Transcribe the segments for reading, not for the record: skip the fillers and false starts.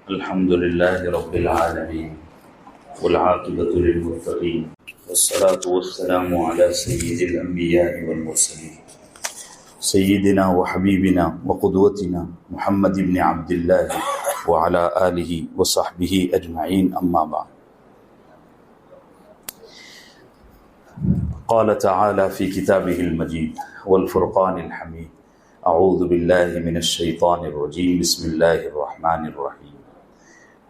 الحمد لله رب العالمين والعاقبة للمتقين والصلاة والسلام على سيد الأنبياء والمرسلين سيدنا وحبيبنا وقدوتنا محمد بن عبد الله وعلى آله وصحبه أجمعين أما بعد. قال تعالى في كتابه المجيد والفرقان الحميد أعوذ بالله من الشيطان الرجيم بسم الله الرحمن الرحيم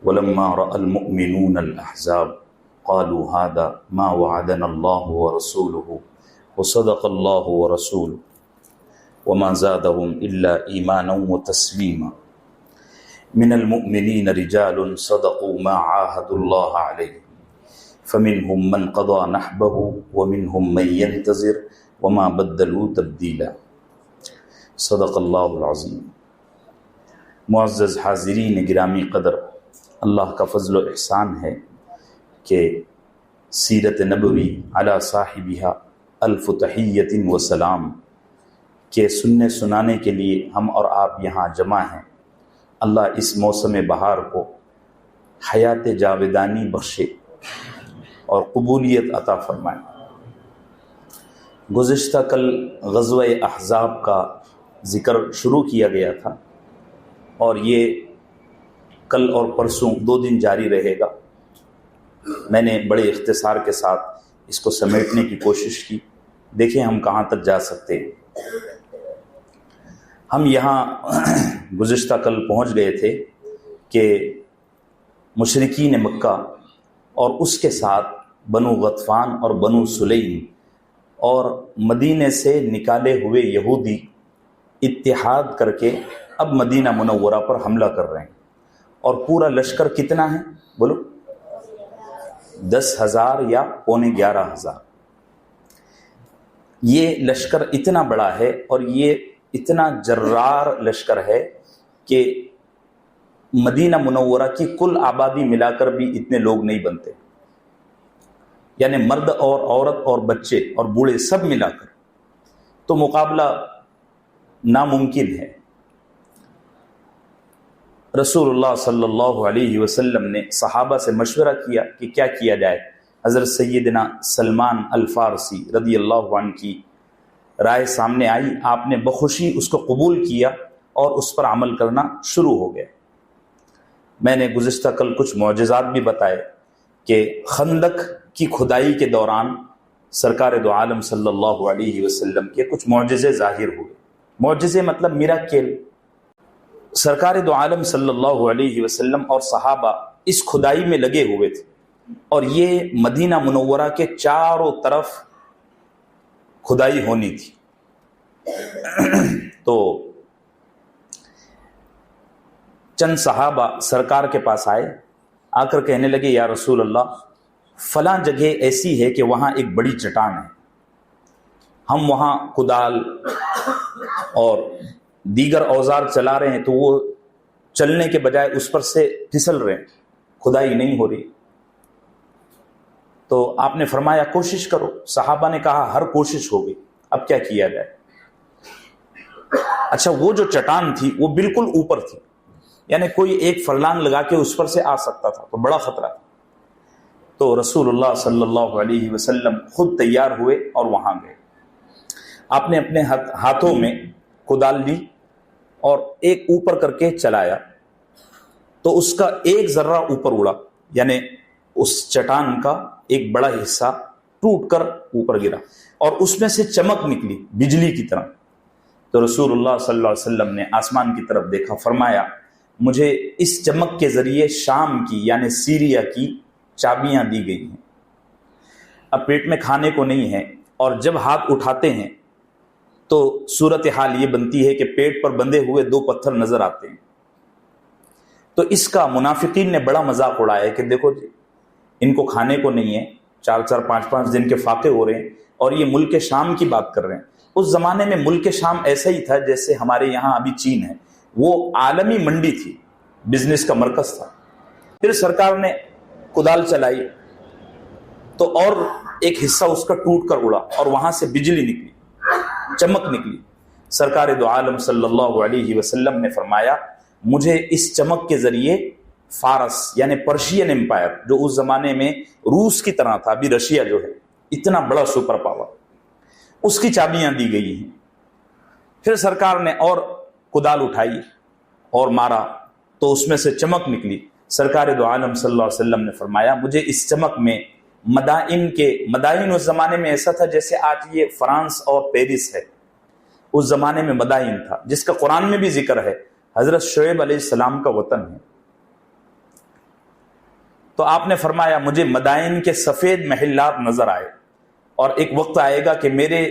ولما رأى المؤمنون الأحزاب قالوا هذا ما وعدنا الله ورسوله وصدق الله ورسوله وما زادهم إلا إيمانا وتسليما من المؤمنين رجال صدقوا ما عاهدوا الله عليه فمنهم من قضى نحبه ومنهم من ينتظر وما بدلوا تبدیلا. صدق اللہ العظیم. معزز حاضرین گرامی قدر، اللہ کا فضل و احسان ہے کہ سیرت نبوی علی صاحبہا الف تحیۃ و سلام کے سننے سنانے کے لیے ہم اور آپ یہاں جمع ہیں. اللہ اس موسم بہار کو حیات جاودانی بخشے اور قبولیت عطا فرمائے. گزشتہ کل غزوہ احزاب کا ذکر شروع کیا گیا تھا اور یہ کل اور پرسوں 2 دن جاری رہے گا. میں نے بڑے اختصار کے ساتھ اس کو سمیٹنے کی کوشش کی. دیکھیں ہم کہاں تک جا سکتے ہیں. ہم یہاں گزشتہ کل پہنچ گئے تھے کہ مشرکین مکہ اور اس کے ساتھ بنو غطفان اور بنو سلیم اور مدینے سے نکالے ہوئے یہودی اتحاد کر کے اب مدینہ منورہ پر حملہ کر رہے ہیں. اور پورا لشکر کتنا ہے بولو؟ 10,000 یا 11,500. یہ لشکر اتنا بڑا ہے اور یہ اتنا جرار لشکر ہے کہ مدینہ منورہ کی کل آبادی ملا کر بھی اتنے لوگ نہیں بنتے. یعنی مرد اور عورت اور بچے اور بوڑھے سب ملا کر تو مقابلہ ناممکن ہے. رسول اللہ صلی اللہ علیہ وسلم نے صحابہ سے مشورہ کیا کہ کیا کیا جائے. حضرت سیدنا سلمان الفارسی رضی اللہ عنہ کی رائے سامنے آئی. آپ نے بخوشی اس کو قبول کیا اور اس پر عمل کرنا شروع ہو گئے. میں نے گزشتہ کل کچھ معجزات بھی بتائے کہ خندق کی کھدائی کے دوران سرکار دو عالم صلی اللہ علیہ وسلم کے کچھ معجزے ظاہر ہوئے. معجزے مطلب میراکل. سرکار دو عالم صلی اللہ علیہ وسلم اور صحابہ اس کھدائی میں لگے ہوئے تھے اور یہ مدینہ منورہ کے چاروں طرف کھدائی ہونی تھی. تو چند صحابہ سرکار کے پاس آئے. آ کر کہنے لگے یا رسول اللہ فلاں جگہ ایسی ہے کہ وہاں ایک بڑی چٹان ہے. ہم وہاں کدال اور دیگر اوزار چلا رہے ہیں تو وہ چلنے کے بجائے اس پر سے پھسل رہے ہیں, کھدائی نہیں ہو رہی. تو آپ نے فرمایا کوشش کرو. صحابہ نے کہا ہر کوشش ہو گئی, اب کیا کیا جائے. اچھا وہ جو چٹان تھی وہ بالکل اوپر تھی, یعنی کوئی ایک فرلانگ لگا کے اس پر سے آ سکتا تھا, تو بڑا خطرہ تھا. تو رسول اللہ صلی اللہ علیہ وسلم خود تیار ہوئے اور وہاں گئے. آپ نے اپنے ہاتھوں میں کدال لی اور ایک اوپر کر کے چلایا تو اس کا ایک ذرہ اوپر اڑا, یعنی اس چٹان کا ایک بڑا حصہ ٹوٹ کر اوپر گرا اور اس میں سے چمک نکلی بجلی کی طرح. تو رسول اللہ صلی اللہ علیہ وسلم نے آسمان کی طرف دیکھا, فرمایا مجھے اس چمک کے ذریعے شام کی یعنی سیریا کی چابیاں دی گئی ہیں. اب پیٹ میں کھانے کو نہیں ہے اور جب ہاتھ اٹھاتے ہیں تو صورتحال یہ بنتی ہے کہ پیٹ پر بندھے ہوئے 2 پتھر نظر آتے ہیں. تو اس کا منافقین نے بڑا مذاق اڑایا کہ دیکھو جی ان کو کھانے کو نہیں ہے, 4-4 5-5 دن کے فاقے ہو رہے ہیں اور یہ ملک شام کی بات کر رہے ہیں. اس زمانے میں ملک شام ایسا ہی تھا جیسے ہمارے یہاں ابھی چین ہے. وہ عالمی منڈی تھی, بزنس کا مرکز تھا. پھر سرکار نے کدال چلائی تو اور ایک حصہ اس کا ٹوٹ کر اڑا اور وہاں سے بجلی نکلی, چمک نکلی. سرکار دو عالم صلی اللہ علیہ وسلم نے فرمایا مجھے اس چمک کے ذریعے فارس یعنی پرشین امپائر جو اس زمانے میں روس کی طرح تھا، ابھی رشیا جو ہے اتنا بڑا سپر پاور، اس کی چابیاں دی گئی ہیں۔ پھر سرکار نے اور کدال اٹھائی اور مارا تو اس میں سے چمک نکلی۔ سرکار دو عالم صلی اللہ علیہ وسلم نے فرمایا مجھے اس چمک میں مدائن اس زمانے میں ایسا تھا جیسے آج یہ فرانس اور پیرس ہے، اس زمانے میں مدائن تھا، جس کا قرآن میں بھی ذکر ہے، حضرت شعیب علیہ السلام کا وطن ہے۔ تو آپ نے فرمایا مجھے مدائن کے سفید محلات نظر آئے، اور ایک وقت آئے گا کہ میرے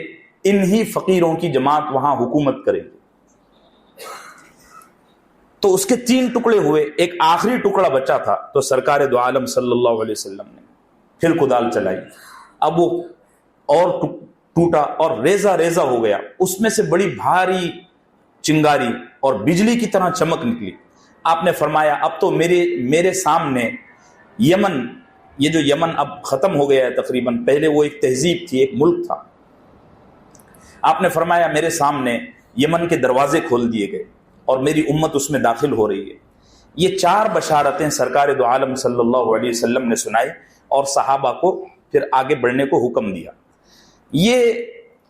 انہی فقیروں کی جماعت وہاں حکومت کرے گی۔ تو اس کے 3 ٹکڑے ہوئے، ایک آخری ٹکڑا بچا تھا، تو سرکار دو عالم صلی اللہ علیہ وسلم نے پھر کدال چلائی، اب وہ اور ٹوٹا اور ریزہ ریزہ ہو گیا، اس میں سے بڑی بھاری چنگاری اور بجلی کی طرح چمک نکلی۔ آپ نے فرمایا اب تو میرے سامنے یمن، یہ جو یمن اب ختم ہو گیا ہے تقریباً، پہلے وہ ایک تہذیب تھی، ایک ملک تھا، آپ نے فرمایا میرے سامنے یمن کے دروازے کھول دیے گئے اور میری امت اس میں داخل ہو رہی ہے۔ یہ 4 بشارتیں سرکار دو عالم صلی اللہ علیہ وسلم نے سنائی اور صحابہ کو پھر آگے بڑھنے کو حکم دیا۔ یہ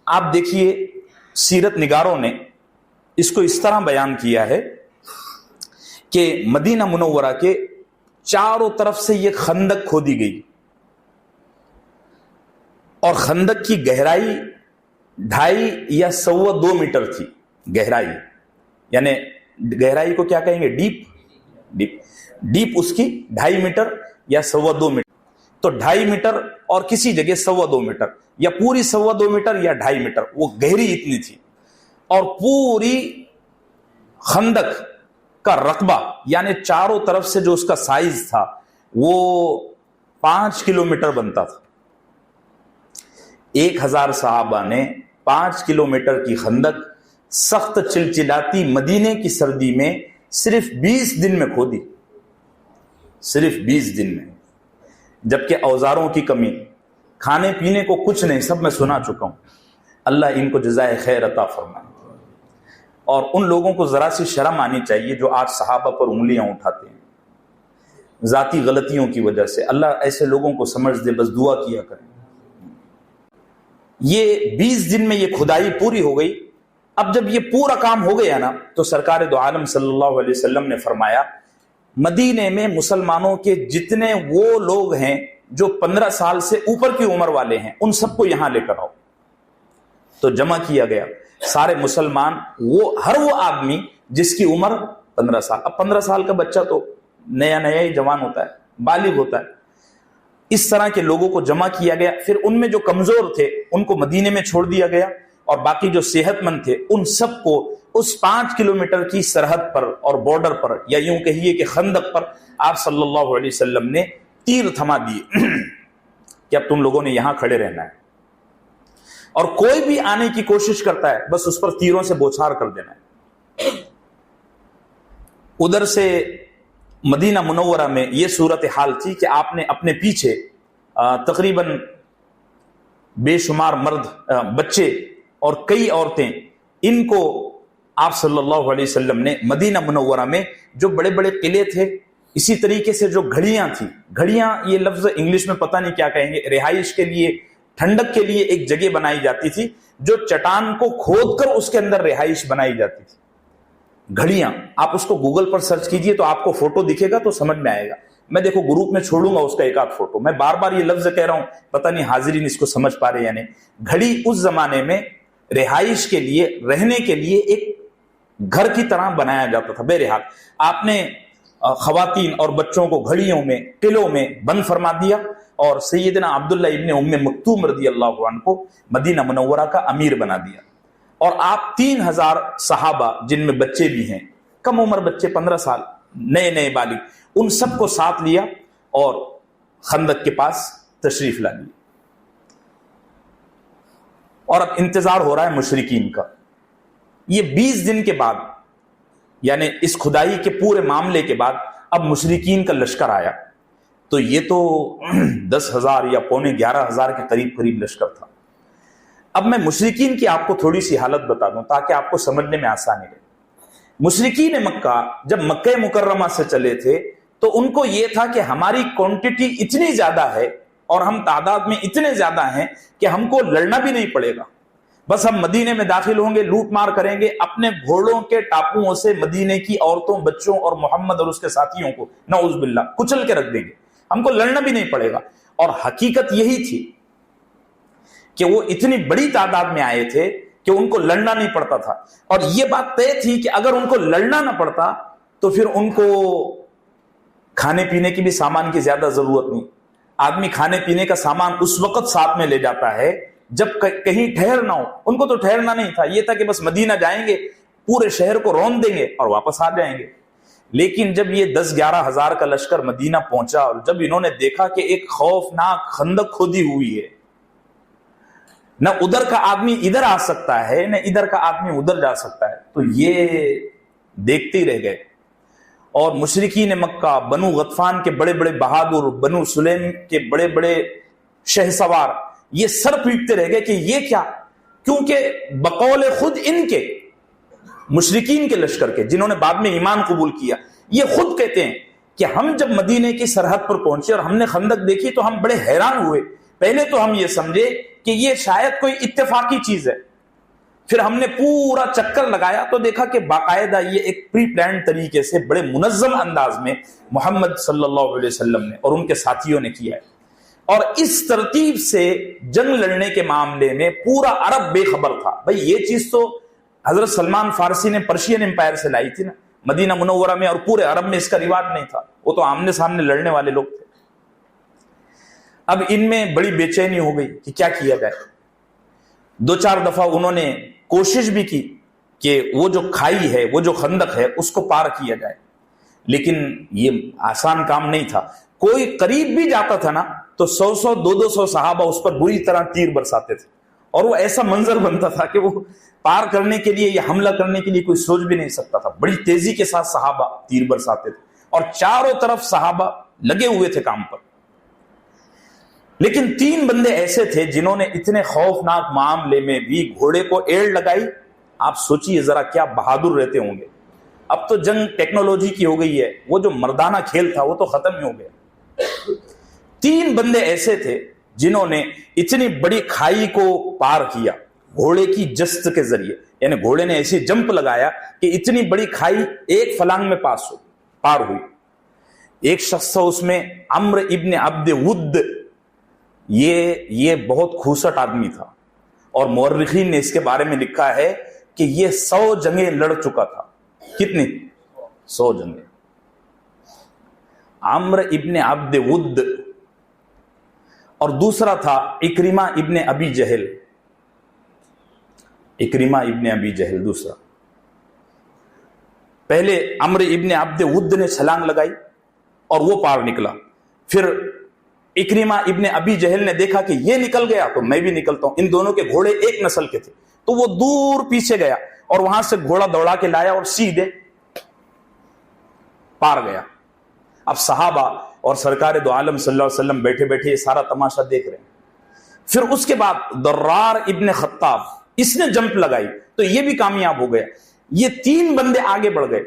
آپ دیکھیے سیرت نگاروں نے اس کو اس طرح بیان کیا ہے کہ مدینہ منورہ کے چاروں طرف سے یہ خندق کھودی گئی، اور خندق کی گہرائی 2.5 یا 2.25 میٹر تھی گہرائی، یعنی گہرائی کو کیا کہیں گے، ڈیپ اس کی 2.5 میٹر یا 2.25 میٹر، تو 2.5 میٹر اور کسی جگہ 2.25 میٹر یا پوری 2.25 میٹر یا 2.5 میٹر، وہ گہری اتنی تھی، اور پوری خندق کا رقبہ یعنی چاروں طرف سے جو اس کا سائز تھا وہ 5 کلومیٹر بنتا تھا۔ 1000 صحابہ نے 5 کلومیٹر کی خندق سخت چلچلاتی مدینے کی سردی میں صرف 20 دن میں کھودی، صرف 20 دن میں، جبکہ اوزاروں کی کمی، کھانے پینے کو کچھ نہیں، سب میں سنا چکا ہوں۔ اللہ ان کو جزائے خیر عطا فرمائے۔ اور ان لوگوں کو ذرا سی شرم آنی چاہیے جو آج صحابہ پر انگلیاں اٹھاتے ہیں ذاتی غلطیوں کی وجہ سے۔ اللہ ایسے لوگوں کو سمجھ دے، بس دعا کیا کریں۔ یہ 20 دن میں یہ کھدائی پوری ہو گئی۔ اب جب یہ پورا کام ہو گیا نا، تو سرکار دو عالم صلی اللہ علیہ وسلم نے فرمایا مدینے میں مسلمانوں کے جتنے وہ لوگ ہیں جو 15 سال سے اوپر کی عمر والے ہیں، ان سب کو یہاں لے کر آؤ۔ تو جمع کیا گیا سارے مسلمان، ہر وہ آدمی جس کی عمر 15 سال۔ اب 15 سال کا بچہ تو نیا ہی جوان ہوتا ہے، بالغ ہوتا ہے۔ اس طرح کے لوگوں کو جمع کیا گیا، پھر ان میں جو کمزور تھے ان کو مدینے میں چھوڑ دیا گیا، اور باقی جو صحت مند تھے ان سب کو اس 5 کلومیٹر کی سرحد پر اور بارڈر پر، یا یوں کہیے کہ خندق پر، آپ صلی اللہ علیہ وسلم نے تیر تھما دیے کہ اب تم لوگوں نے یہاں کھڑے رہنا ہے، اور کوئی بھی آنے کی کوشش کرتا ہے بس اس پر تیروں سے بوچھار کر دینا ہے۔ ادھر سے مدینہ منورہ میں یہ صورتحال تھی کہ آپ نے اپنے پیچھے تقریباً بے شمار مرد، بچے اور کئی عورتیں، ان کو آپ صلی اللہ علیہ وسلم نے مدینہ منورہ میں جو بڑے بڑے قلعے تھے، اسی طریقے سے جو گھڑیاں تھیں، گھڑیاں یہ لفظ انگلش میں پتہ نہیں کیا کہیں گے، رہائش کے لیے، ٹھنڈک کے لیے ایک جگہ بنائی جاتی تھی جو چٹان کو کھود کر اس کے اندر رہائش بنائی جاتی تھی۔ گھڑیاں، آپ اس کو گوگل پر سرچ کیجئے تو آپ کو فوٹو دکھے گا تو سمجھ میں آئے گا۔ میں دیکھو گروپ میں چھوڑوں گا اس کا ایک آدھ فوٹو، میں بار بار یہ لفظ کہہ رہا ہوں، پتہ نہیں حاضرین اس کو سمجھ پا رہے یا نہیں۔ گھڑی اس زمانے میں رہائش کے لیے، رہنے کے لیے ایک گھر کی طرح بنایا جاتا تھا۔ بہرحال آپ نے خواتین اور بچوں کو گھڑیوں میں، قلعوں میں بند فرما دیا، اور سیدنا عبداللہ ابن ام مکتوم رضی اللہ عنہ کو مدینہ منورہ کا امیر بنا دیا، اور آپ 3000 صحابہ جن میں بچے بھی ہیں، کم عمر بچے، 15 سال، نئے بالغ، ان سب کو ساتھ لیا اور خندق کے پاس تشریف لا لی۔ اور اب انتظار ہو رہا ہے مشرکین کا۔ یہ 20 دن کے بعد، یعنی اس کھدائی کے پورے معاملے کے بعد، اب مشرکین کا لشکر آیا۔ تو یہ تو 10,000 یا 11,500 کے قریب لشکر تھا۔ اب میں مشرکین کی آپ کو تھوڑی سی حالت بتا دوں تاکہ آپ کو سمجھنے میں آسانی رہے۔ مشرکین مکہ جب مکہ مکرمہ سے چلے تھے تو ان کو یہ تھا کہ ہماری کوانٹٹی اتنی زیادہ ہے اور ہم تعداد میں اتنے زیادہ ہیں کہ ہم کو لڑنا بھی نہیں پڑے گا، بس ہم مدینے میں داخل ہوں گے، لوٹ مار کریں گے، اپنے گھوڑوں کے ٹاپوؤں سے مدینے کی عورتوں، بچوں اور محمد اور اس کے ساتھیوں کو نعوذ باللہ کچل کے رکھ دیں گے، ہم کو لڑنا بھی نہیں پڑے گا۔ اور حقیقت یہی تھی کہ وہ اتنی بڑی تعداد میں آئے تھے کہ ان کو لڑنا نہیں پڑتا تھا، اور یہ بات طے تھی کہ اگر ان کو لڑنا نہ پڑتا تو پھر ان کو کھانے پینے کی بھی سامان کی زیادہ ضرورت نہیں۔ آدمی کھانے پینے کا سامان اس وقت ساتھ میں لے جاتا ہے جب کہیں ٹھہر نہ ہو، ان کو تو ٹھہرنا نہیں تھا، یہ تھا کہ بس مدینہ جائیں گے، پورے شہر کو رون دیں گے اور واپس آ جائیں گے۔ لیکن جب یہ 10-11 ہزار کا لشکر مدینہ پہنچا اور جب انہوں نے دیکھا کہ ایک خوفناک خندق کھودی ہوئی ہے، نہ ادھر کا آدمی ادھر آ سکتا ہے نہ ادھر کا آدمی ادھر جا سکتا ہے، تو یہ دیکھتے ہی رہ گئے۔ اور مشرکین مکہ، بنو غطفان کے بڑے بڑے بہادر، بنو سلیم کے بڑے بڑے شہسوار، یہ سر پیٹتے رہ گئے کہ یہ کیا، کیونکہ بقول خود ان کے مشرکین کے لشکر کے جنہوں نے بعد میں ایمان قبول کیا، یہ خود کہتے ہیں کہ ہم جب مدینے کی سرحد پر پہنچے اور ہم نے خندق دیکھی تو ہم بڑے حیران ہوئے۔ پہلے تو ہم یہ سمجھے کہ یہ شاید کوئی اتفاقی چیز ہے، پھر ہم نے پورا چکر لگایا تو دیکھا کہ باقاعدہ یہ ایک پری پلانڈ طریقے سے بڑے منظم انداز میں محمد صلی اللہ علیہ وسلم نے اور ان کے ساتھیوں نے کیا ہے، اور اس ترتیب سے جنگ لڑنے کے معاملے میں پورا عرب بے خبر تھا۔ بھئی یہ چیز تو حضرت سلمان فارسی نے پرشین امپائر سے لائی تھی نا مدینہ منورہ میں، اور پورے عرب میں اس کا رواج نہیں تھا، وہ تو آمنے سامنے لڑنے والے لوگ تھے۔ اب ان میں بڑی بے چینی ہو گئی کہ کیا کیا جائے۔ 2-4 دفعہ انہوں نے کوشش بھی کی کہ وہ جو کھائی ہے، وہ جو خندق ہے، اس کو پار کیا جائے، لیکن یہ آسان کام نہیں تھا۔ کوئی قریب بھی جاتا تھا نا تو 100 200 صحابہ اس پر بری طرح تیر برساتے تھے، اور وہ ایسا منظر بنتا تھا کہ وہ پار کرنے کے لیے یا حملہ کرنے کے لیے کوئی سوچ بھی نہیں سکتا تھا۔ بڑی تیزی کے ساتھ صحابہ تیر برساتے تھے اور چاروں طرف صحابہ لگے ہوئے تھے کام پر۔ لیکن 3 بندے ایسے تھے جنہوں نے اتنے خوفناک معاملے میں بھی گھوڑے کو ایڑ لگائی۔ آپ سوچئے ذرا کیا بہادر رہتے ہوں گے۔ اب تو جنگ ٹیکنالوجی کی ہو گئی ہے، وہ جو مردانہ کھیل تھا وہ تو ختم ہی ہو گیا۔ 3 بندے ایسے تھے جنہوں نے اتنی بڑی کھائی کو پار کیا گھوڑے کی جست کے ذریعے، یعنی گھوڑے نے ایسی جمپ لگایا کہ اتنی بڑی کھائی ایک فلانگ میں پار ہوئی۔ ایک شخص تھا اس میں عمرو ابن عبد ود، یہ بہت کھوسٹ آدمی تھا، اور مورخین نے اس کے بارے میں لکھا ہے کہ یہ 100 جنگیں لڑ چکا تھا۔ کتنی؟ 100 جنگیں۔ عمرو ابن عبد ود۔ اور دوسرا تھا اکرمہ ابن ابی جہل، اکرمہ ابن ابی جہل دوسرا۔ پہلے عمرو ابن عبد ود نے چھلانگ لگائی اور وہ پار نکلا، پھر اکرمہ ابن ابی جہل نے دیکھا کہ یہ نکل گیا تو میں بھی نکلتا ہوں۔ ان دونوں کے گھوڑے ایک نسل کے تھے، تو وہ دور پیچھے گیا اور وہاں سے گھوڑا دوڑا کے لایا اور سیدھے پار گیا۔ اب صحابہ اور سرکار دو عالم صلی اللہ علیہ وسلم بیٹھے بیٹھے یہ سارا تماشا دیکھ رہے ہیں۔ پھر اس کے بعد درار ابن خطاب، اس نے جمپ لگائی تو یہ بھی کامیاب ہو گیا۔ یہ 3 بندے آگے بڑھ گئے۔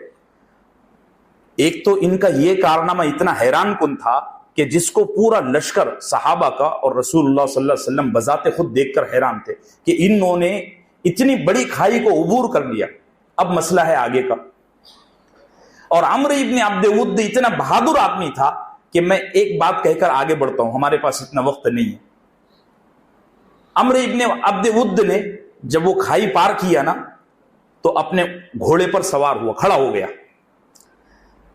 ایک تو ان کا یہ کارنامہ اتنا حیران کن تھا کہ جس کو پورا لشکر صحابہ کا اور رسول اللہ صلی اللہ علیہ وسلم بذات خود دیکھ کر حیران تھے کہ انہوں نے اتنی بڑی کھائی کو عبور کر لیا، اب مسئلہ ہے آگے کا۔ اور عمرو ابن عبد ود اتنا بہادر آدمی تھا کہ میں ایک بات کہہ کر آگے بڑھتا ہوں، ہمارے پاس اتنا وقت نہیں ہے۔ عمرو ابن عبد ود نے جب وہ کھائی پار کیا نا تو اپنے گھوڑے پر سوار ہوا، کھڑا ہو گیا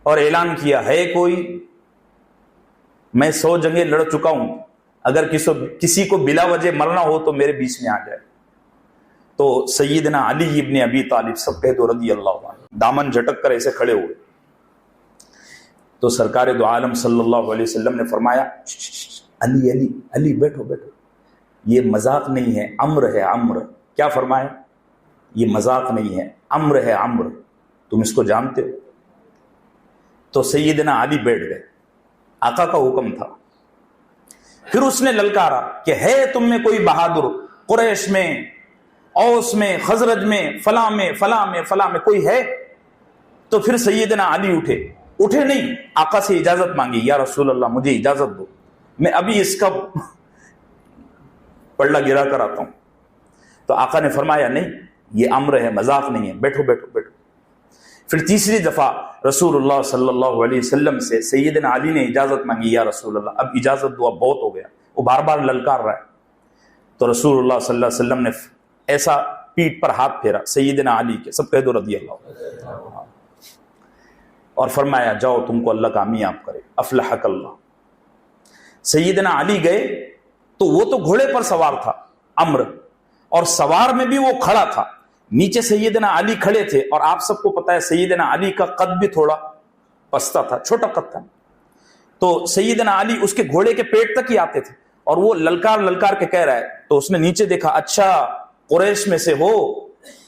اور اعلان کیا، ہے کوئی؟ میں 100 جنگیں لڑ چکا ہوں، اگر کسی کو بلا وجہ مرنا ہو تو میرے بیچ میں آ جائے۔ تو سیدنا علی ابن ابی طالب سب کہہ دو رضی اللہ عنہ، دامن جھٹک کر ایسے کھڑے ہوئے۔ تو سرکار دو عالم صلی اللہ علیہ وسلم نے فرمایا، علی علی علی بیٹھو بیٹھو، یہ مذاق نہیں ہے، امر ہے امر۔ کیا فرمایا؟ یہ مذاق نہیں ہے، امر ہے امر، تم اس کو جانتے ہو؟ تو سیدنا علی بیٹھ گئے، آقا کا حکم تھا۔ پھر اس نے للکارا کہ ہے تم میں کوئی بہادر، قریش میں، اوس میں، خزرج میں، فلاں میں، فلاں میں، فلاں میں کوئی ہے؟ تو پھر سیدنا علی اٹھے نہیں, آقا سے اجازت مانگی, یا رسول اللہ مجھے اجازت دو, میں ابھی اس کا پلڑا گرا کر آتا ہوں. تو آقا نے فرمایا نہیں, یہ امر ہے, مذاق نہیں ہے, بیٹھو بیٹھو بیٹھو. پھر تیسری دفعہ رسول اللہ صلی اللہ علیہ وسلم سے سیدنا علی نے اجازت مانگی, یا رسول اللہ اب اجازت دو, اب بہت ہو گیا. وہ بار بار للکار رہا ہے. تو رسول اللہ صلی اللہ علیہ وسلم نے ایسا پیٹھ پر ہاتھ پھیرا سیدنا علی کے, سب کہہ دو رضی اللہ, اور فرمایا جاؤ تم کو اللہ کامیاب کرے, افلحک اللہ. سیدنا علی گئے تو وہ تو گھوڑے پر سوار تھا عمر, اور سوار میں بھی وہ کھڑا تھا. نیچے سیدنا علی کھڑے تھے, اور آپ سب کو پتا ہے سیدنا علی کا قد بھی تھوڑا پستہ تھا, چھوٹا قد تھا. تو سیدنا علی اس کے گھوڑے کے پیٹ تک ہی آتے تھے, اور وہ للکار للکار کے کہہ رہا ہے. تو اس نے نیچے دیکھا, اچھا قریش میں سے ہو,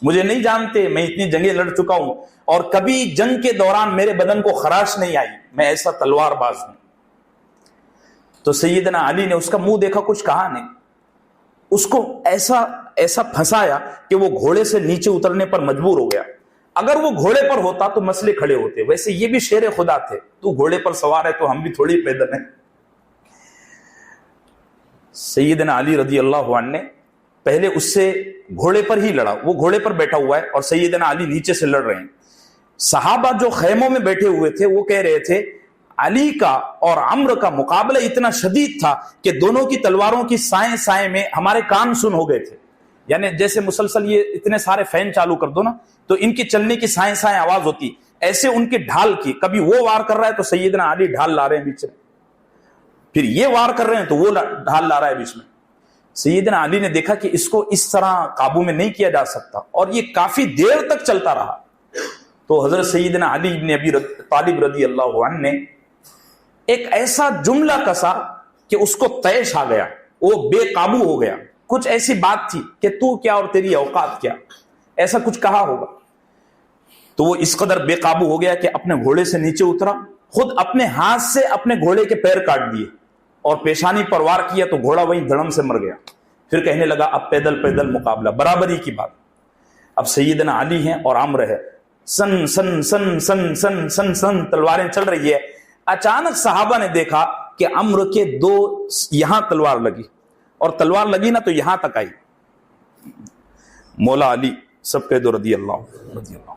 مجھے نہیں جانتے, میں اتنی جنگیں لڑ چکا ہوں اور کبھی جنگ کے دوران میرے بدن کو خراش نہیں آئی, میں ایسا تلوار باز ہوں. تو سیدنا علی نے اس کا منہ دیکھا, کچھ کہا نہیں. اس کو ایسا پھنسایا کہ وہ گھوڑے سے نیچے اترنے پر مجبور ہو گیا. اگر وہ گھوڑے پر ہوتا تو مسئلے کھڑے ہوتے. ویسے یہ بھی شیر خدا تھے, تو گھوڑے پر سوار ہے تو ہم بھی تھوڑی پیدل ہیں. سیدنا علی رضی اللہ عنہ نے پہلے اس سے گھوڑے پر ہی لڑا, وہ گھوڑے پر بیٹھا ہوا ہے اور سیدنا علی نیچے سے لڑ رہے ہیں. صحابہ جو خیموں میں بیٹھے ہوئے تھے وہ کہہ رہے تھے علی کا اور عمرو کا مقابلہ اتنا شدید تھا کہ دونوں کی تلواروں کی سائیں سائیں میں ہمارے کان سن ہو گئے تھے. یعنی جیسے مسلسل یہ اتنے سارے فین چالو کر دو نا تو ان کی چلنے کی سائیں سائیں آواز ہوتی, ایسے ان کی ڈھال کی, کبھی وہ وار کر رہا ہے تو سیدنا علی ڈھال لا رہے ہیں بیچ میں, پھر یہ وار کر رہے ہیں تو وہ ڈھال لا رہا ہے بیچ میں. سیدنا علی نے دیکھا کہ اس کو اس طرح قابو میں نہیں کیا جا سکتا, اور یہ کافی دیر تک چلتا رہا. تو حضرت سیدنا علی بن ابی طالب رضی اللہ عنہ نے ایک ایسا جملہ کسا کہ اس کو طیش آ گیا, وہ بے قابو ہو گیا. کچھ ایسی بات تھی کہ تو کیا اور تیری اوقات کیا, ایسا کچھ کہا ہوگا. تو وہ اس قدر بے قابو ہو گیا کہ اپنے گھوڑے سے نیچے اترا, خود اپنے ہاتھ سے اپنے گھوڑے کے پیر کاٹ دیے اور پیشانی پر وار کیا تو گھوڑا وہیں دھڑم سے مر گیا. پھر کہنے لگا اب پیدل پیدل مقابلہ, برابری کی بات. اب سیدنا علی ہیں اور عمرو ہے, سن سن سن سن سن سن سن تلواریں چل رہی ہے. اچانک صحابہ نے دیکھا کہ عمرو کے دو یہاں تلوار لگی, اور تلوار لگی نا تو یہاں تک آئی. مولا علی سب کہہ دو رضی اللہ رضی اللہ.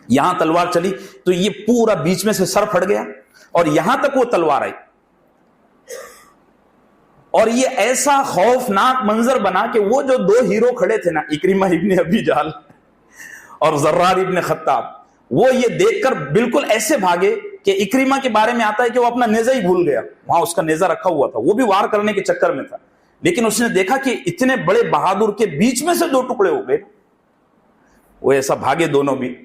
یہاں تلوار چلی تو یہ پورا بیچ میں سے سر پھٹ گیا, اور یہاں تک وہ تلوار آئی. اور یہ ایسا خوفناک منظر بنا کہ وہ جو دو ہیرو کھڑے تھے نا, اکرمہ ابن ابی جہل اور زرار ابن خطاب, وہ یہ دیکھ کر بالکل ایسے بھاگے کہ اکرمہ کے بارے میں آتا ہے کہ وہ اپنا نیزہ ہی بھول گیا. وہاں اس کا نیزہ رکھا ہوا تھا, وہ بھی وار کرنے کے چکر میں تھا, لیکن اس نے دیکھا کہ اتنے بڑے بہادر کے بیچ میں سے دو ٹکڑے ہو گئے. وہ ایسا بھاگے دونوں بھی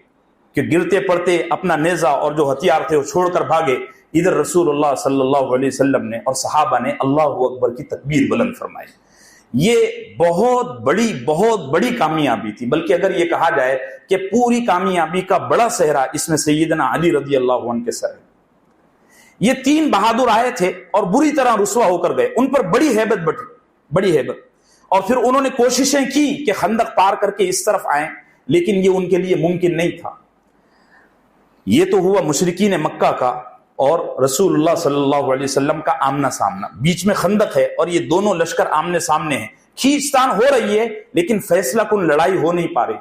کہ گرتے پڑتے اپنا نیزہ اور جو ہتھیار تھے وہ چھوڑ کر بھاگے. ادھر رسول اللہ صلی اللہ علیہ وسلم نے اور صحابہ نے اللہ اکبر کی تکبیر بلند فرمائی. یہ بہت بڑی کامیابی تھی. بلکہ اگر یہ کہا جائے کہ پوری کامیابی کا بڑا صحرا اس میں سیدنا علی رضی اللہ عنہ کے سر ہے. یہ تین بہادر آئے تھے اور بری طرح رسوا ہو کر گئے, ان پر بڑی ہیبت بٹھی, بڑی ہیبت. اور پھر انہوں نے کوششیں کی کہ خندق پار کر کے اس طرف آئیں, لیکن یہ ان کے لیے ممکن نہیں تھا. یہ تو ہوا مشرکین مکہ کا اور رسول اللہ صلی اللہ علیہ وسلم کا آمنا سامنا. بیچ میں خندق ہے اور یہ دونوں لشکر آمنے سامنے ہیں, کھینچتان ہو رہی ہے لیکن فیصلہ کن لڑائی ہو نہیں پا رہی.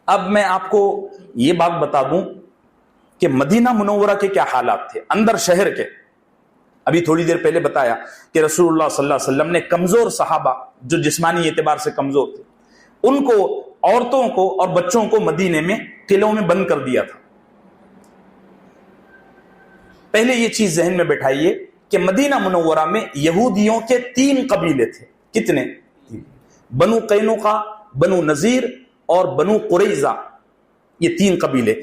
اب میں آپ کو یہ بات بتا دوں کہ مدینہ منورہ کے کیا حالات تھے اندر شہر کے. ابھی تھوڑی دیر پہلے بتایا کہ رسول اللہ صلی اللہ علیہ وسلم نے کمزور صحابہ جو جسمانی اعتبار سے کمزور تھے, ان کو, عورتوں کو اور بچوں کو مدینے میں قلعوں میں بند کر دیا تھا. پہلے یہ چیز ذہن میں بٹھائیے کہ مدینہ منورہ میں یہودیوں کے 3 قبیلے تھے. کتنے؟ بنو قینقاع, بنو نذیر اور بنو قریظہ. یہ 3 قبیلے.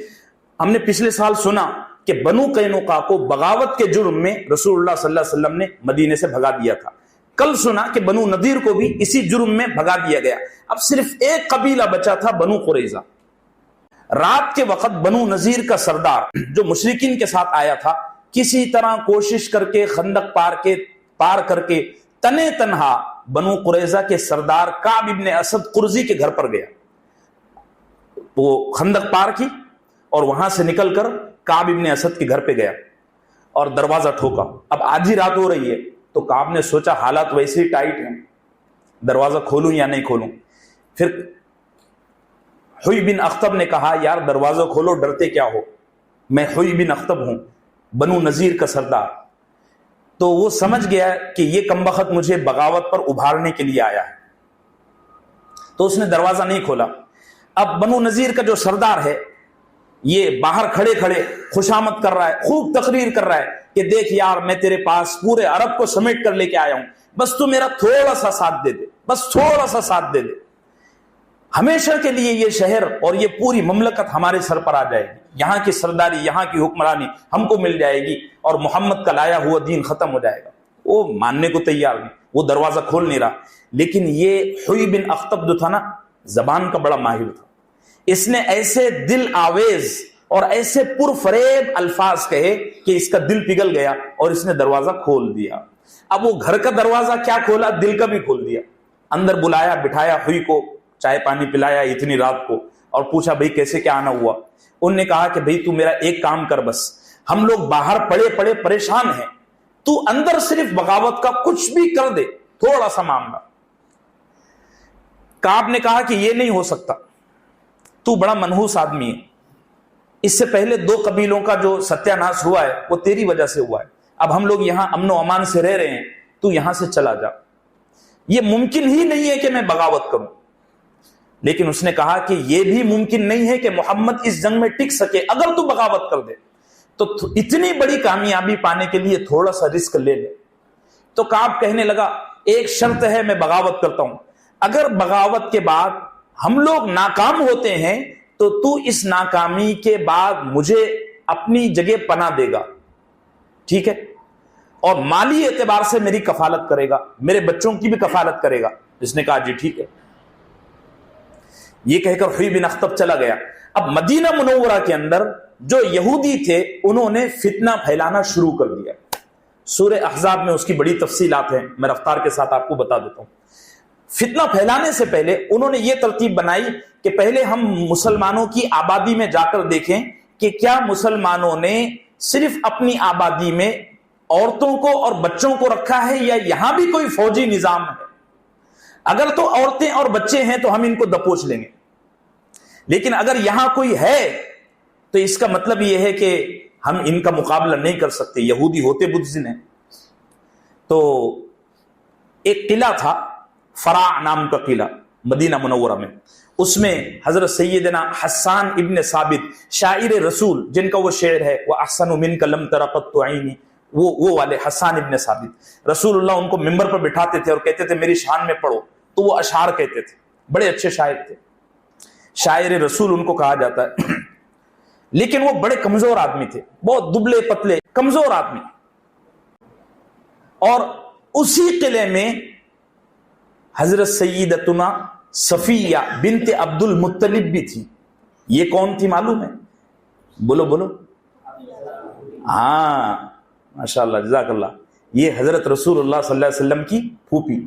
ہم نے پچھلے سال سنا کہ بنو قینقاع کو بغاوت کے جرم میں رسول اللہ صلی اللہ علیہ وسلم نے مدینے سے بھگا دیا تھا. کل سنا کہ بنو نذیر کو بھی اسی جرم میں بھگا دیا گیا. اب صرف ایک قبیلہ بچا تھا, بنو قریظہ. رات کے وقت بنو نذیر کا سردار جو مشرکین کے ساتھ آیا تھا, کسی طرح کوشش کر کے خندق پار کر کے تنے تنہا بنو قریظہ کے سردار کعب ابن اسد قرظی کے گھر پر گیا. وہ خندق پار کی اور وہاں سے نکل کر کعب ابن اسد کے گھر پہ گیا اور دروازہ ٹھوکا. اب آدھی رات ہو رہی ہے تو کعب نے سوچا حالات ویسے ہی ٹائٹ ہیں, دروازہ کھولوں یا نہیں کھولوں. پھر حوی بن اخطب نے کہا یار دروازہ کھولو, ڈرتے کیا ہو, میں حوی بن اخطب ہوں, بنو نذیر کا سردار. تو وہ سمجھ گیا کہ یہ کمبخت مجھے بغاوت پر ابھارنے کے لیے آیا ہے, تو اس نے دروازہ نہیں کھولا. اب بنو نذیر کا جو سردار ہے یہ باہر کھڑے کھڑے خوشامد کر رہا ہے, خوب تقریر کر رہا ہے کہ دیکھ یار میں تیرے پاس پورے عرب کو سمیٹ کر لے کے آیا ہوں, بس تو میرا تھوڑا سا ساتھ دے دے, بس تھوڑا سا ساتھ دے دے, ہمیشہ کے لیے یہ شہر اور یہ پوری مملکت ہمارے سر پر آ جائے گی, یہاں کی سرداری یہاں کی حکمرانی ہم کو مل جائے گی اور محمد کا لایا ہوا دین ختم ہو جائے گا. وہ ماننے کو تیار نہیں, وہ دروازہ کھول نہیں رہا. لیکن یہ حوی بن اخطب جو تھا نا, زبان کا بڑا ماہر تھا. اس نے ایسے دل آویز اور ایسے پرفریب الفاظ کہے کہ اس کا دل پگھل گیا اور اس نے دروازہ کھول دیا. اب وہ گھر کا دروازہ کیا کھولا, دل کا بھی کھول دیا. اندر بلایا, بٹھایا حوی کو, چائے پانی پلایا اتنی رات کو, اور پوچھا بھئی کیسے کیا آنا ہوا. انہوں نے کہا کہ بھئی تو میرا ایک کام کر, بس ہم لوگ باہر پڑے پڑے پریشان ہیں, تو اندر صرف بغاوت کا کچھ بھی کر دے, تھوڑا سا معاملہ. کعب نے کہا کہ یہ نہیں ہو سکتا, تو بڑا منحوس آدمی ہے, اس سے پہلے 2 قبیلوں کا جو ستیہ ناش ہوا ہے وہ تیری وجہ سے ہوا ہے, اب ہم لوگ یہاں امن و امان سے رہ رہے ہیں, تو یہاں سے چلا جا, یہ ممکن ہی نہیں ہے کہ میں بغاوت کروں. لیکن اس نے کہا کہ یہ بھی ممکن نہیں ہے کہ محمد اس جنگ میں ٹک سکے اگر تو بغاوت کر دے, تو اتنی بڑی کامیابی پانے کے لیے تھوڑا سا رسک لے لے. تو کعب کہنے لگا ایک شرط ہے, میں بغاوت کرتا ہوں, اگر بغاوت کے بعد ہم لوگ ناکام ہوتے ہیں تو اس ناکامی کے بعد مجھے اپنی جگہ پناہ دے گا, ٹھیک ہے, اور مالی اعتبار سے میری کفالت کرے گا, میرے بچوں کی بھی کفالت کرے گا. اس نے کہا جی ٹھیک ہے. یہ کہہ کر حوی بن اخطب چلا گیا. اب مدینہ منورہ کے اندر جو یہودی تھے انہوں نے فتنہ پھیلانا شروع کر دیا. سورہ احزاب میں اس کی بڑی تفصیلات ہیں, میں رفتار کے ساتھ آپ کو بتا دیتا ہوں. فتنہ پھیلانے سے پہلے انہوں نے یہ ترتیب بنائی کہ پہلے ہم مسلمانوں کی آبادی میں جا کر دیکھیں کہ کیا مسلمانوں نے صرف اپنی آبادی میں عورتوں کو اور بچوں کو رکھا ہے یا یہاں بھی کوئی فوجی نظام ہے. اگر تو عورتیں اور بچے ہیں تو ہم ان کو دبوچ لیں گے, لیکن اگر یہاں کوئی ہے تو اس کا مطلب یہ ہے کہ ہم ان کا مقابلہ نہیں کر سکتے, یہودی ہوتے بدھزم ہیں. تو ایک قلعہ تھا فراع نام کا قلعہ مدینہ منورہ میں, اس میں حضرت سیدنا حسان ابن ثابت شاعر رسول, جن کا وہ شعر ہے وہ احسن منک لم تر قط عینی, وہ والے حسان ابن ثابت, رسول اللہ ان کو ممبر پر بٹھاتے تھے اور کہتے تھے میری شان میں پڑھو, تو وہ اشعار کہتے تھے. بڑے اچھے شاعر تھے, شاعر رسول ان کو کہا جاتا ہے. لیکن وہ بڑے کمزور آدمی تھے, بہت دبلے پتلے کمزور آدمی. اور اسی قلعے میں حضرت سیدتنا صفیہ بنت عبد المطلب بھی تھی. یہ کون تھی معلوم ہے؟ بولو بولو. ہاں ماشاءاللہ جزاک اللہ, یہ حضرت رسول اللہ صلی اللہ علیہ وسلم کی پھوپھی,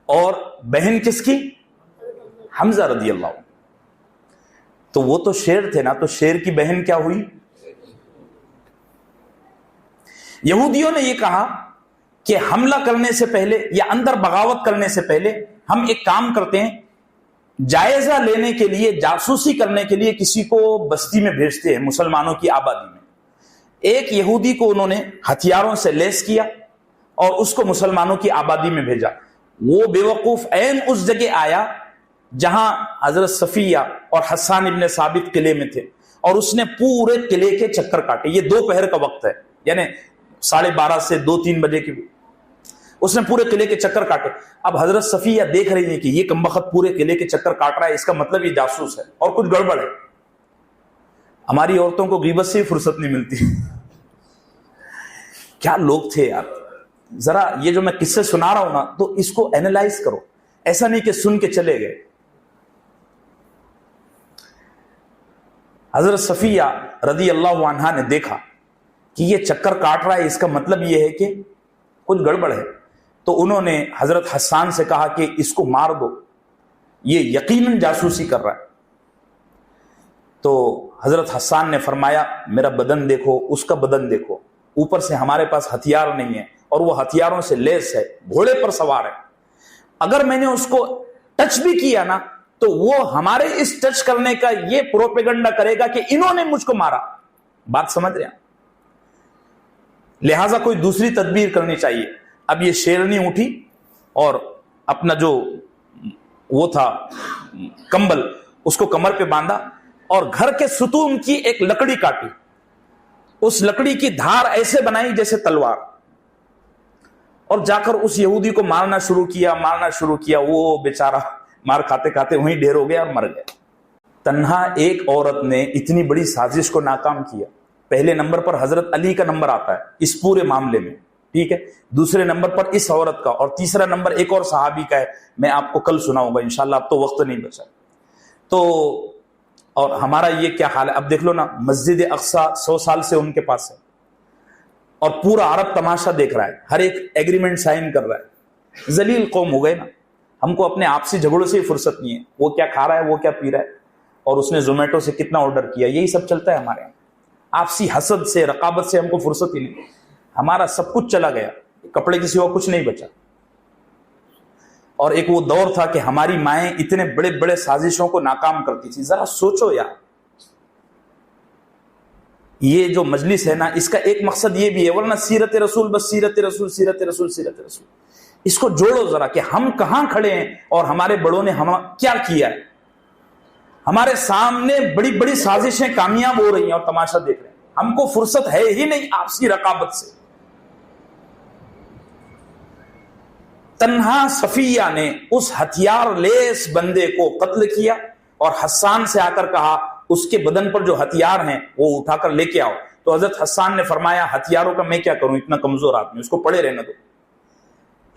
اور بہن کس کی؟ حمزہ رضی اللہ عنہ. تو وہ تو شیر تھے نا, تو شیر کی بہن کیا ہوئی؟ یہودیوں نے یہ کہا کہ حملہ کرنے سے پہلے یا اندر بغاوت کرنے سے پہلے ہم ایک کام کرتے ہیں, جائزہ لینے کے لیے, جاسوسی کرنے کے لیے کسی کو بستی میں بھیجتے ہیں مسلمانوں کی آبادی میں. ایک یہودی کو انہوں نے ہتھیاروں سے لیس کیا اور اس کو مسلمانوں کی آبادی میں بھیجا. وہ بے وقوف عین اس جگہ آیا جہاں حضرت صفیہ اور حسان ابن ثابت قلعے میں تھے, اور اس نے پورے قلعے کے چکر کاٹے. یہ دوپہر کا وقت ہے, یعنی 12:30 سے 2-3 بجے کی, اس نے پورے قلعے کے چکر کاٹے. اب حضرت صفیہ دیکھ رہی ہیں کہ یہ کمبخت پورے قلعے کے چکر کاٹ رہا ہے, اس کا مطلب یہ جاسوس ہے اور کچھ گڑبڑ ہے. ہماری عورتوں کو غیبت سے فرصت نہیں ملتی. کیا لوگ تھے یار. ذرا یہ جو میں قصے سنا رہا ہوں نا, تو اس کو اینالائز کرو, ایسا نہیں کہ سن کے چلے گئے. حضرت صفیہ رضی اللہ عنہا نے دیکھا کہ یہ چکر کاٹ رہا ہے, اس کا مطلب یہ ہے کہ کچھ گڑبڑ ہے. تو انہوں نے حضرت حسان سے کہا کہ اس کو مار دو, یہ یقیناً جاسوسی کر رہا ہے. تو حضرت حسان نے فرمایا میرا بدن دیکھو، اس کا بدن دیکھو، اوپر سے ہمارے پاس ہتھیار نہیں ہے اور وہ ہتھیاروں سے لیس ہے، گھوڑے پر سوار ہے، اگر میں نے اس کو ٹچ بھی کیا نا تو وہ ہمارے اس ٹچ کرنے کا یہ پروپیگنڈا کرے گا کہ انہوں نے مجھ کو مارا۔ بات سمجھ رہے ہیں؟ لہٰذا کوئی دوسری تدبیر کرنی چاہیے۔ اب یہ شیرنی اٹھی اور اپنا جو وہ تھا کمبل اس کو کمر پہ باندھا اور گھر کے ستون کی ایک لکڑی کاٹی، اس لکڑی کی دھار ایسے بنائی جیسے تلوار، اور جا کر اس یہودی کو مارنا شروع کیا۔ وہ بیچارہ مار کھاتے کھاتے وہیں ڈھیر ہو گیا اور مر گیا۔ تنہا ایک عورت نے اتنی بڑی سازش کو ناکام کیا۔ پہلے نمبر پر حضرت علی کا نمبر آتا ہے اس پورے معاملے میں، ٹھیک ہے، دوسرے نمبر پر اس عورت کا، اور تیسرا نمبر ایک اور صحابی کا ہے، میں آپ کو کل سناؤں گا انشاءاللہ، اب تو وقت نہیں بچا۔ تو اور ہمارا یہ کیا حال ہے، اب دیکھ لو نا، مسجد اقصی 100 سال سے ان کے پاس ہے اور پورا عرب تماشا دیکھ رہا ہے، ہر ایک ایگریمنٹ سائن کر رہا ہے۔ ذلیل قوم ہو گئے نا، ہم کو اپنے آپسی جھگڑوں سے ہی فرصت نہیں ہے، وہ کیا کھا رہا ہے، وہ کیا پی رہا ہے، اور اس نے زومیٹو سے کتنا آرڈر کیا، یہی سب چلتا ہے ہمارے یہاں۔ آپسی حسد سے، رقابت سے ہم کو فرصت ہی نہیں، ہمارا سب کچھ چلا گیا، کپڑے کے سوا کچھ نہیں بچا۔ اور ایک وہ دور تھا کہ ہماری مائیں اتنے بڑے بڑے سازشوں کو ناکام کرتی تھی۔ ذرا سوچو یار، یہ جو مجلس ہے نا، اس کا ایک مقصد یہ بھی ہے، ورنہ سیرت رسول، بس سیرت رسول سیرت رسول سیرت رسول، اس کو جوڑو ذرا کہ ہم کہاں کھڑے ہیں اور ہمارے بڑوں نے ہم کیا کیا ہے۔ ہمارے سامنے بڑی بڑی سازشیں کامیاب ہو رہی ہیں اور تماشا دیکھ رہے ہیں، ہم کو فرصت ہے ہی نہیں آپسی رقابت سے۔ تنہا صفیہ نے اس ہتھیار لیس بندے کو قتل کیا اور حسان سے آ کر کہا اس کے بدن پر جو ہتھیار ہیں وہ اٹھا کر لے کے آؤ۔ تو حضرت حسان نے فرمایا ہتھیاروں کا میں کیا کروں، اتنا کمزور آدمی، اس کو پڑے رہنے دو۔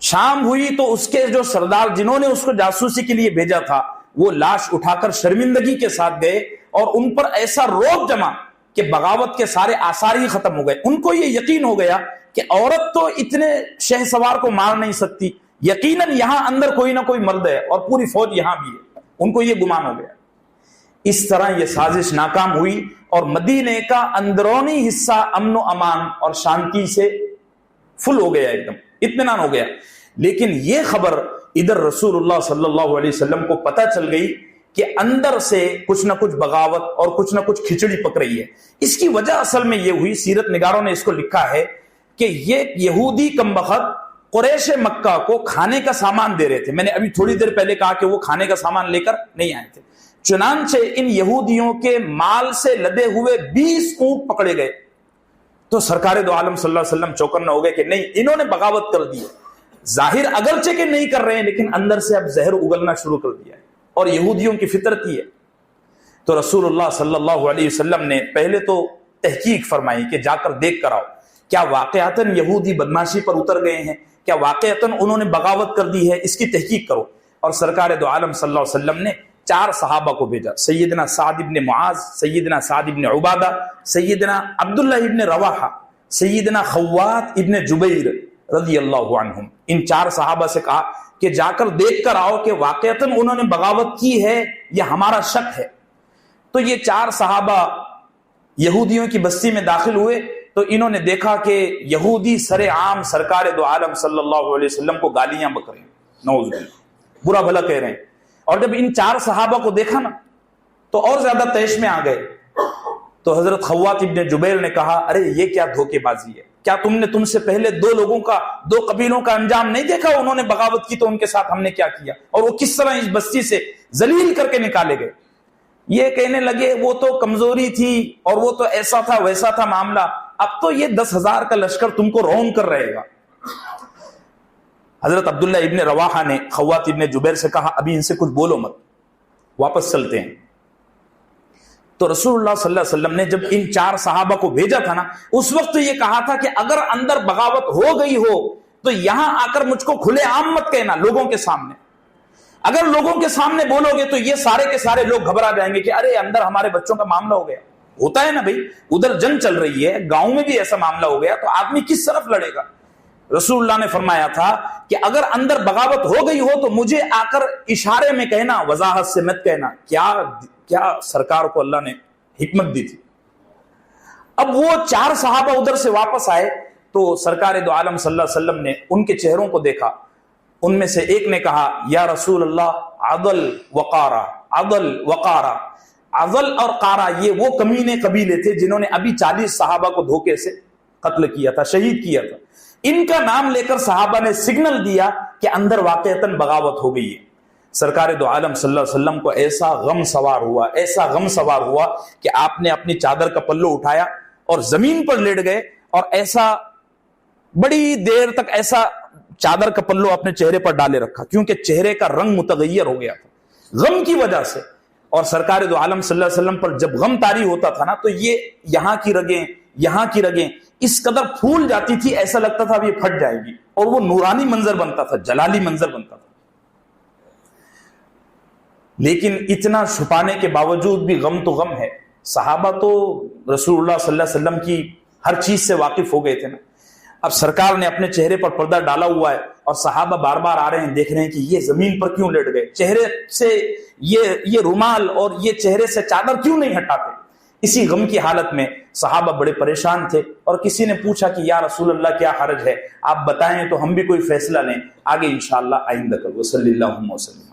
شام ہوئی تو اس کے جو سردار جنہوں نے اس کو جاسوسی کے لیے بھیجا تھا وہ لاش اٹھا کر شرمندگی کے ساتھ گئے اور ان پر ایسا روب جما کہ بغاوت کے سارے آثار ہی ختم ہو گئے۔ ان کو یہ یقین ہو گیا کہ عورت تو اتنے شہ سوار کو مار نہیں سکتی، یقیناً یہاں اندر کوئی نہ کوئی مرد ہے اور پوری فوج یہاں بھی ہے، ان کو یہ گمان ہو گیا۔ اس طرح یہ سازش ناکام ہوئی اور مدینے کا اندرونی حصہ امن و امان اور شانتی سے فل ہو گیا، ایک دم اطمینان ہو گیا۔ لیکن یہ خبر ادھر رسول اللہ صلی اللہ علیہ وسلم کو پتہ چل گئی کہ اندر سے کچھ نہ کچھ بغاوت اور کچھ نہ کچھ کھچڑی پک رہی ہے۔ اس کی وجہ اصل میں یہ ہوئی، سیرت نگاروں نے اس کو لکھا ہے کہ یہ یہودی کمبخت قریش مکہ کو کھانے کا سامان دے رہے تھے۔ میں نے ابھی تھوڑی دیر پہلے کہا کہ وہ کھانے کا سامان لے کر نہیں آئے تھے، چنانچہ ان یہودیوں کے مال سے لدے ہوئے 20 اونٹ پکڑے گئے۔ تو سرکار دو عالم صلی اللہ علیہ وسلم چوکن ہو گئے کہ نہیں، انہوں نے بغاوت کر دی ہے، ظاہر اگرچہ کہ نہیں کر رہے ہیں لیکن اندر سے اب زہر اگلنا شروع کر دیا ہے، اور یہودیوں کی فطرت ہی ہے۔ تو رسول اللہ صلی اللہ علیہ وسلم نے پہلے تو تحقیق فرمائی کہ جا کر دیکھ کر آؤ، کیا واقعتاً یہودی بدماشی پر اتر گئے ہیں، کیا واقعتاً انہوں نے بغاوت کر دی ہے، اس کی تحقیق کرو۔ اور سرکار دو عالم صلی اللہ علیہ وسلم نے 4 صحابہ کو بھیجا، سیدنا سعد ابن معاذ، سیدنا سعد ابن عبادہ، سیدنا عبداللہ ابن رواحہ، سیدنا خوات ابن جبیر رضی اللہ عنہم۔ ان 4 صحابہ سے کہا کہ جا کر دیکھ کر آؤ کہ واقعتاً انہوں نے بغاوت کی ہے یا ہمارا شک ہے۔ تو یہ 4 صحابہ یہودیوں کی بستی میں داخل ہوئے تو انہوں نے دیکھا کہ یہودی سر عام سرکار دو عالم صلی اللہ علیہ وسلم کو گالیاں بک رہے ہیں، نعوذ باللہ، برا بھلا کہہ رہے ہیں۔ اور جب ان 4 صحابہ کو دیکھا نا تو اور زیادہ تیش میں آ گئے۔ تو حضرت خوات ابن جبیر نے کہا ارے یہ کیا دھوکے بازی ہے، کیا تم سے پہلے 2 لوگوں کا، 2 قبیلوں کا انجام نہیں دیکھا، انہوں نے بغاوت کی تو ان کے ساتھ ہم نے کیا کیا، اور وہ کس طرح اس بستی سے ذلیل کر کے نکالے گئے۔ یہ کہنے لگے وہ تو کمزوری تھی اور وہ تو ایسا تھا ویسا تھا معاملہ، اب تو یہ 10,000 کا لشکر تم کو رون کر رہے گا۔ حضرت عبداللہ ابن رواحہ نے خوات ابن جبیر سے کہا ابھی ان سے کچھ بولو مت، واپس چلتے ہیں۔ تو رسول اللہ صلی اللہ علیہ وسلم نے جب ان 4 صحابہ کو بھیجا تھا نا، اس وقت یہ کہا تھا کہ اگر اندر بغاوت ہو گئی ہو تو یہاں آ کر مجھ کو کھلے عام مت کہنا، لوگوں کے سامنے۔ اگر لوگوں کے سامنے بولو گے تو یہ سارے کے سارے لوگ گھبرا جائیں گے کہ ارے اندر ہمارے بچوں کا معاملہ ہو گیا۔ ہوتا ہے نا بھائی، ادھر جنگ چل رہی ہے، گاؤں میں بھی ایسا معاملہ ہو گیا تو آدمی کس طرف لڑے گا۔ رسول اللہ نے فرمایا تھا کہ اگر اندر بغاوت ہو گئی ہو تو مجھے آ کر اشارے میں کہنا، وضاحت سے مت کہنا۔ کیا سرکار کو اللہ نے حکمت دی تھی. اب وہ 4 صحابہ ادھر سے واپس آئے تو سرکار دو عالم صلی اللہ علیہ وسلم نے ان کے چہروں کو دیکھا. ان میں سے ایک نے کہا یا رسول اللہ عضل وقارا، عضل وقارا. عضل اور قارا یہ وہ کمینے قبیلے تھے جنہوں نے ابھی 40 صحابہ کو دھوکے سے قتل کیا تھا، شہید کیا تھا. ان کا نام لے کر صحابہ نے سگنل دیا کہ اندر واقعتاً بغاوت ہو گئی ہے. سرکار دو عالم صلی اللہ علیہ وسلم کو ایسا غم سوار ہوا، ایسا غم سوار ہوا کہ آپ نے اپنی چادر کا پلو اٹھایا اور زمین پر لیٹ گئے اور ایسا بڑی دیر تک ایسا چادر کا پلو اپنے چہرے پر ڈالے رکھا، کیونکہ چہرے کا رنگ متغیر ہو گیا تھا غم کی وجہ سے. اور سرکار دو عالم صلی اللہ علیہ وسلم پر جب غم طاری ہوتا تھا نا تو یہ یہاں کی رگیں یہاں کی رگیں اس قدر پھول جاتی تھی، ایسا لگتا تھا اب یہ پھٹ جائے گی، اور وہ نورانی منظر بنتا تھا، جلالی منظر بنتا تھا. لیکن اتنا چھپانے کے باوجود بھی غم تو غم ہے. صحابہ تو رسول اللہ صلی اللہ علیہ وسلم کی ہر چیز سے واقف ہو گئے تھے نا. اب سرکار نے اپنے چہرے پر پردہ ڈالا ہوا ہے اور صحابہ بار بار آ رہے ہیں، دیکھ رہے ہیں کہ یہ زمین پر کیوں لیٹ گئے، چہرے سے یہ رومال اور یہ چہرے سے چادر کیوں نہیں ہٹاتے. اسی غم کی حالت میں صحابہ بڑے پریشان تھے اور کسی نے پوچھا کہ یا رسول اللہ کیا حرج ہے، آپ بتائیں تو ہم بھی کوئی فیصلہ لیں، آگے انشاءاللہ آئندہ کل. صلی اللہ وسلم.